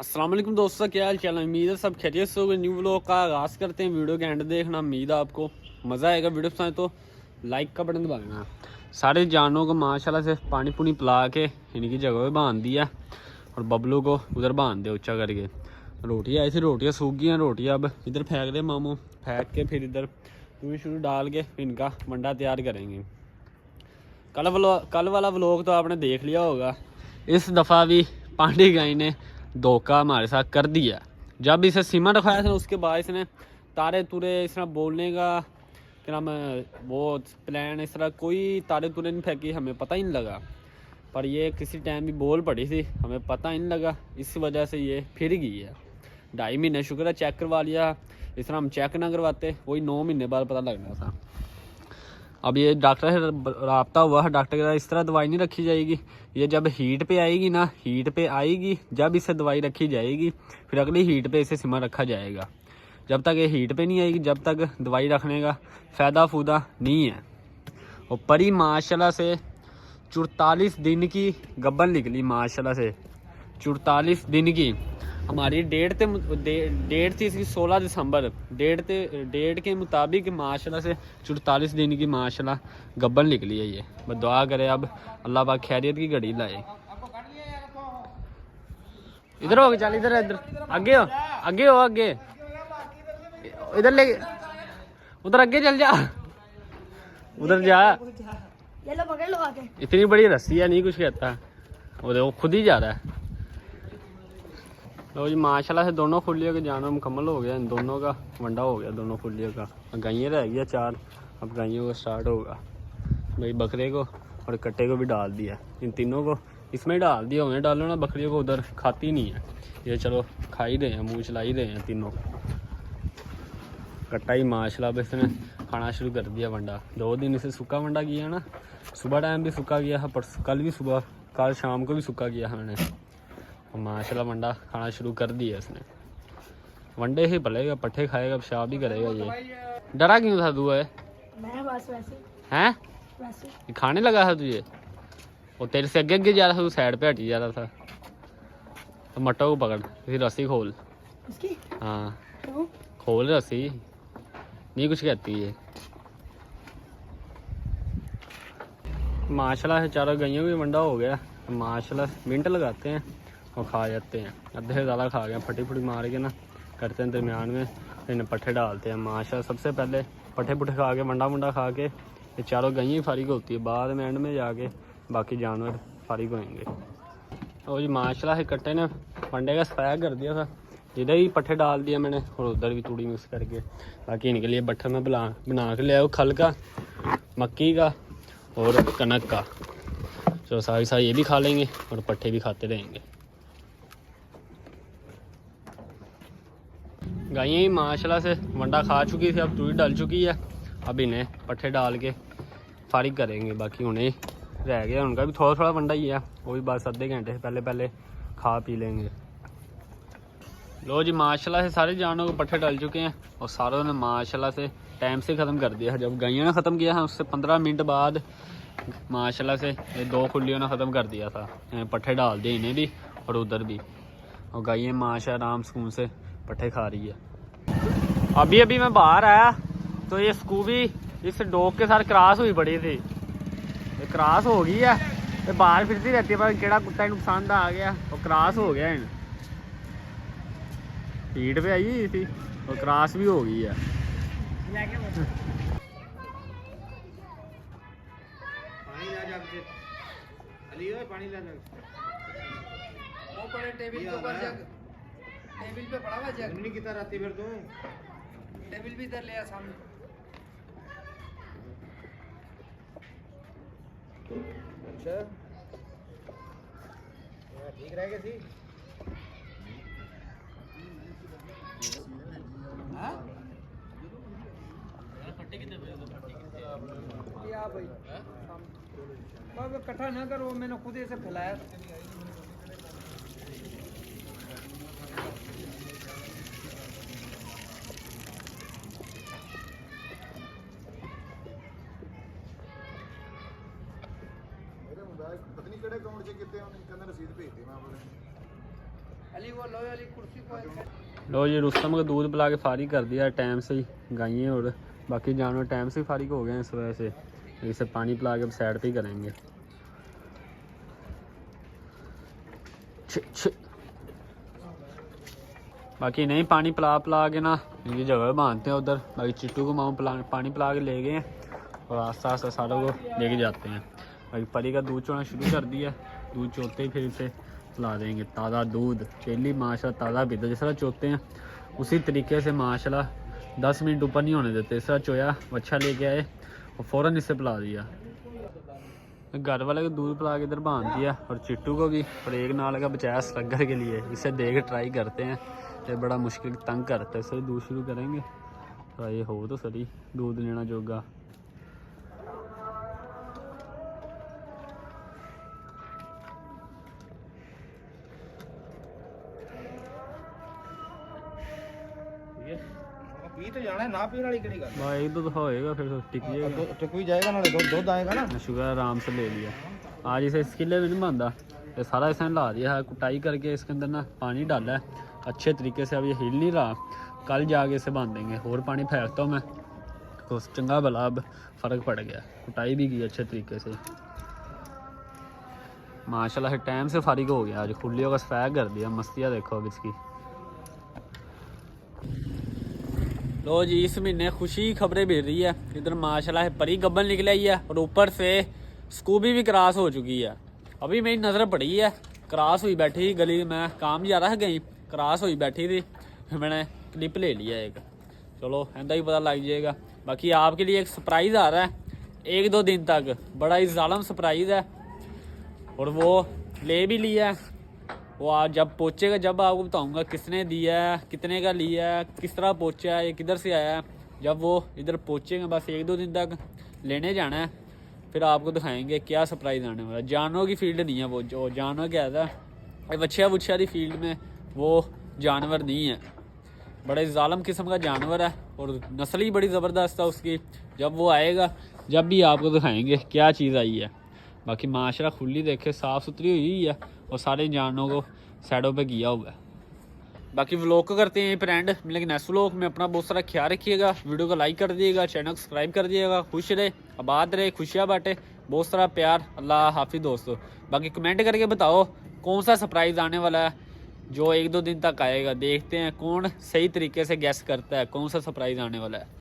अस्सलाम वालेकुम दोस्तों, क्या हाल चाल है। उम्मीद है सब खैरियत से होगा। न्यू व्लॉग का आगाज़ करते हैं। वीडियो के एंड देखना, उम्मीद है आपको मज़ा आएगा। वीडियो पसंद तो लाइक का बटन दबाना। सारे जानवरों को माशाल्लाह से पानी पुनी पिला के इनकी जगह पे बांध दिया और बबलू को उधर बांध दिया ऊँचा करके। रोटियाँ ऐसी रोटियाँ सूख गई हैं। रोटियाँ अब इधर फेंक दे मामू, फेंक के फिर इधर पूरी शुरू डाल के इनका मंडा तैयार करेंगे। कल वाला व्लॉग तो आपने देख लिया होगा। इस दफ़ा भी पांडी गाय ने धोखा हमारे साथ कर दिया। जब इसे सीमा रखाया था उसके बाद इसने तारे तुरे इस तरह बोलने का क्या नाम वो प्लान, इस तरह कोई तारे तुरे नहीं फेंकी, हमें पता ही नहीं लगा। पर ये किसी टाइम भी बोल पड़ी थी, हमें पता ही नहीं लगा। इस वजह से ये फिर गई है। 2.5 महीने शुक्र है चेक करवा लिया। इस तरह हम चेक ना करवाते वही 9 महीने बाद पता लगना था। अब ये डॉक्टर से रब्ता हुआ है। डॉक्टर के इस तरह दवाई नहीं रखी जाएगी। ये जब हीट पे आएगी ना, हीट पे आएगी जब इसे दवाई रखी जाएगी, फिर अगली हीट पे इसे सिमा रखा जाएगा। जब तक ये हीट पे नहीं आएगी, जब तक दवाई रखने का फ़ायदा फूदा नहीं है। और परी माशाल्लाह से 44 दिन की गब्बन निकली माशाल्लाह से। 44 दिन की हमारी डेट थी इसकी 16 दिसंबर। डेट के मुताबिक माशाल्लाह से 44 दिन की माशाल्लाह गब्बन निकली है ये। बस दुआ करे अब अल्लाह पाक खैरियत की घड़ी लाए। इधर हो चल, इधर इधर आगे हो, आगे हो, आगे इधर ले, उधर आगे चल जा, उधर जा। ये लो पकड़ लो आके। इतनी बड़ी रस्सी है, नहीं कुछ कहता। वो देखो खुद ही जा रहा है। लो जी माशाल्लाह से दोनों खुलियों के जानवर मुकम्मल हो गया। इन दोनों का वंडा हो गया दोनों खुलियों का। गायें रह गया 4। अब गायों का स्टार्ट होगा। भाई बकरे को और कट्टे को भी डाल दिया। इन तीनों को इसमें डाल दिया। उन्हें डालो ना, बकरियों को उधर खाती नहीं है ये। चलो खा ही रहे हैं, मुँह चला ही रहे हैं तीनों। कट्टा ही माशाल्लाह इसने खाना शुरू कर दिया वंडा। 2 दिन इसे सूखा वंडा किया ना, सुबह टाइम भी सूखा किया है, परसों कल भी सुबह, कल शाम को भी सूखा किया है मैंने। माशाल्लाह वंडा खाना शुरू कर दिया इसने। वंडे ही पलेगा, पट्ठे खाएगा, पेशाब भी करेगा ये। डरा क्यों था तू है? मैं बस वैसे हैं? वैसे खाने लगा था तुझे? और तेरे से आगे आगे जा रहा था, तू साइड पे हटी जा रहा था। तो मट्टो को पकड़, फिर रस्सी खोल। इसकी हाँ क्यों? खोल रस्सी, नहीं कुछ कहती है। माशाल्लाह से चारों गायों भी वंडा हो गया। माशाल्लाह मिनट लगाते हैं और खा जाते हैं। अद्धे से ज़्यादा खा गए, फटी फटी मार के ना करते हैं दरमियान में, फिर इन्हें पट्ठे डालते हैं। माशाल्लाह सबसे पहले पट्ठे पुट्ठे खा के वंडा वंडा खा के ये चारों गायें ही फारिग होती है। बाद में एंड में जाके बाकी जानवर फारिग होंगे। और जी माशाल्लाह से कट्टे ने वंडे का सफाया कर दिया था। इधर ही पट्ठे डाल दिया मैंने और उधर भी तूड़ी मिक्स करके। बाकी इनके लिए बट्ठा में बना के ले आया, खल का, मक्की का और कनक का। तो सारी सारी ये भी खा लेंगे और पट्ठे भी खाते रहेंगे। गायें ही माशाल्लाह से वंडा खा चुकी थी, अब तूड़ी डल चुकी है। अब इन्हें पट्ठे डाल के फारिग करेंगे। बाकी उन्हें रह गया, उनका भी थोड़ा थोड़ा वंडा ही है, वो भी बस आधे घंटे से पहले खा पी लेंगे। लो जी माशाल्लाह से सारे जानवरों को पट्ठे डल चुके हैं और सारों ने माशाल्लाह से टाइम से ख़त्म कर दिया है। जब गायों ने ख़त्म किया है उससे 15 मिनट बाद माशाल्लाह से ये 2 खुलियों ने ख़त्म कर दिया था। पट्ठे डाल दिए इन्हें भी और उधर भी। और गायें माशा आराम सुकून से पट्ठे खा रही है। अभी मैं बाहर आया तो ये स्कूबी इस डॉग के साथ क्रॉस हुई पड़ी थी। ये क्रॉस हो गई है, ये बाहर फिरती रहती है, पर केड़ा कुत्ता नुकसान आ गया और क्रॉस हो गया। इन हीट पे आई हुई थी और क्रॉस भी हो गई है। पानी ला जग। वो पड़े टेबल के ऊपर जग, टेबल पे पड़ा हुआ जग। नहीं कितना राती फिर तू टेबल भी इधर ले आ सामने। अच्छा ठीक रहेगा सी। हाँ या भाई अब इकट्ठा ना करो, मैंने खुद ऐसे फैलाया। पता नहीं किहड़े अकाउंट 'ਚ किते ਉਹਨੇ ਕਹਿੰਦਾ ਰਸੀਦ ਭੇਜਦੇ ਮੈਂ ਆਪਣੇ अली वो लोहे वाली कुर्सी को लो जी रुस्तम को दूध पिला के फारिग कर दिया टाइम से ही। गायें और बाकी जानवर टाइम से ही फारिग हो गए हैं इस वजह से। इसे पानी पिला के साइड पे ही करेंगे। बाकी नहीं पानी पिला के ना इनकी जगह बांधते हैं उधर। बाकी चिट्टू को माँ पानी पिला के ले गए हैं और आस्ता आस्ता सारों को लेके जाते हैं। बाकी परी का दूध चोना शुरू कर दिया। दूध चोते ही फिर इसे पिला देंगे ताज़ा दूध। डेली माशाल्लाह ताज़ा पीता जिस तरह चोते हैं उसी तरीके से माशाल्लाह 10 मिनट ऊपर नहीं होने देते। इस तरह चोया बच्चा लेके आए और फ़ौरन इसे पिला दिया। घर वाले को दूध पिला के इधर बांध दिया और चिट्टू को भी और एक नाल का बचाया स्लगर के लिए। इसे देख ट्राई करते हैं। ये बड़ा मुश्किल तंग करता है। इसे दूध शुरू करेंगे तो ये हो तो सही दूध लेना जोगा। पी तो जाना है ना पीने वाली केड़ी गल भाई एक दो दफा होएगा फिर टिक जाएगा। टिक भी जाएगा ना दूध आएगा ना। शुगर आराम से ले लिया। आज इसे स्किले भी नहीं बांधा। ये सारा इसने ला दिया है कुटाई करके। इसके अंदर ना पानी डाला है अच्छे तरीके से। अब ये हिल नहीं रहा। कल जाके इसे बांधेंगे। और पानी फेंकता हूँ मैं तो चंगा भला अब फ़र्क पड़ गया। कुटाई भी की अच्छे तरीके से माशाल्लाह। टाइम से फारिग हो गया। आज खुलियों का सफाया कर दिया। मस्तियाँ देखो अब इसकी। लो जी इस महीने खुशी की खबरें भेज रही है। इधर माशाल्लाह परी गब्बन निकल आई है और ऊपर से स्कूबी भी क्रॉस हो चुकी है। अभी मेरी नज़र पड़ी है क्रॉस हुई बैठी गली में। काम जा रहा है कहीं क्रॉस हुई बैठी थी। मैंने क्लिप ले लिया एक। चलो ऐसा ही पता लग जाएगा। बाकी आपके लिए एक सरप्राइज़ आ रहा है 1-2 दिन तक। बड़ा ही ज़ालम सरप्राइज़ है और वो ले भी लिया है। वो आज जब पहुँचेगा जब आपको बताऊंगा किसने दिया है, कितने का लिया है, किस तरह पहुँचा है, ये किधर से आया है। जब वो इधर पहुँचेगा बस 1-2 दिन तक लेने जाना है। फिर आपको दिखाएंगे क्या सरप्राइज़ आने वाला है। जानवरों की फील्ड नहीं है वो। जो जानवर क्या था बच्चा बुच्छा की फील्ड में वो जानवर नहीं है। बड़े ज़ालम किस्म का जानवर है और नस्ल ही बड़ी ज़बरदस्त है उसकी। जब वो आएगा जब भी आपको दिखाएंगे क्या चीज़ आई है। बाकी माशरा खुली देखे साफ़ सुथरी हुई है और सारे जानवरों को साइडों पे किया हुआ है। बाकी व्लॉग को करते हैं फ्रेंड। मिलेंगे नेक्स्ट व्लॉग में। अपना बहुत सारा ख्याल रखिएगा। वीडियो को लाइक कर दिएगा, चैनल को सब्सक्राइब कर दिएगा। खुश रहे, आबाद रहे, खुशियाँ बांटे। बहुत सारा प्यार। अल्लाह हाफिज़ दोस्तों। बाकी कमेंट करके बताओ कौन सा सरप्राइज़ आने वाला है जो 1-2 दिन तक आएगा। देखते हैं कौन सही तरीके से गैस करता है कौन सा सरप्राइज़ आने वाला है।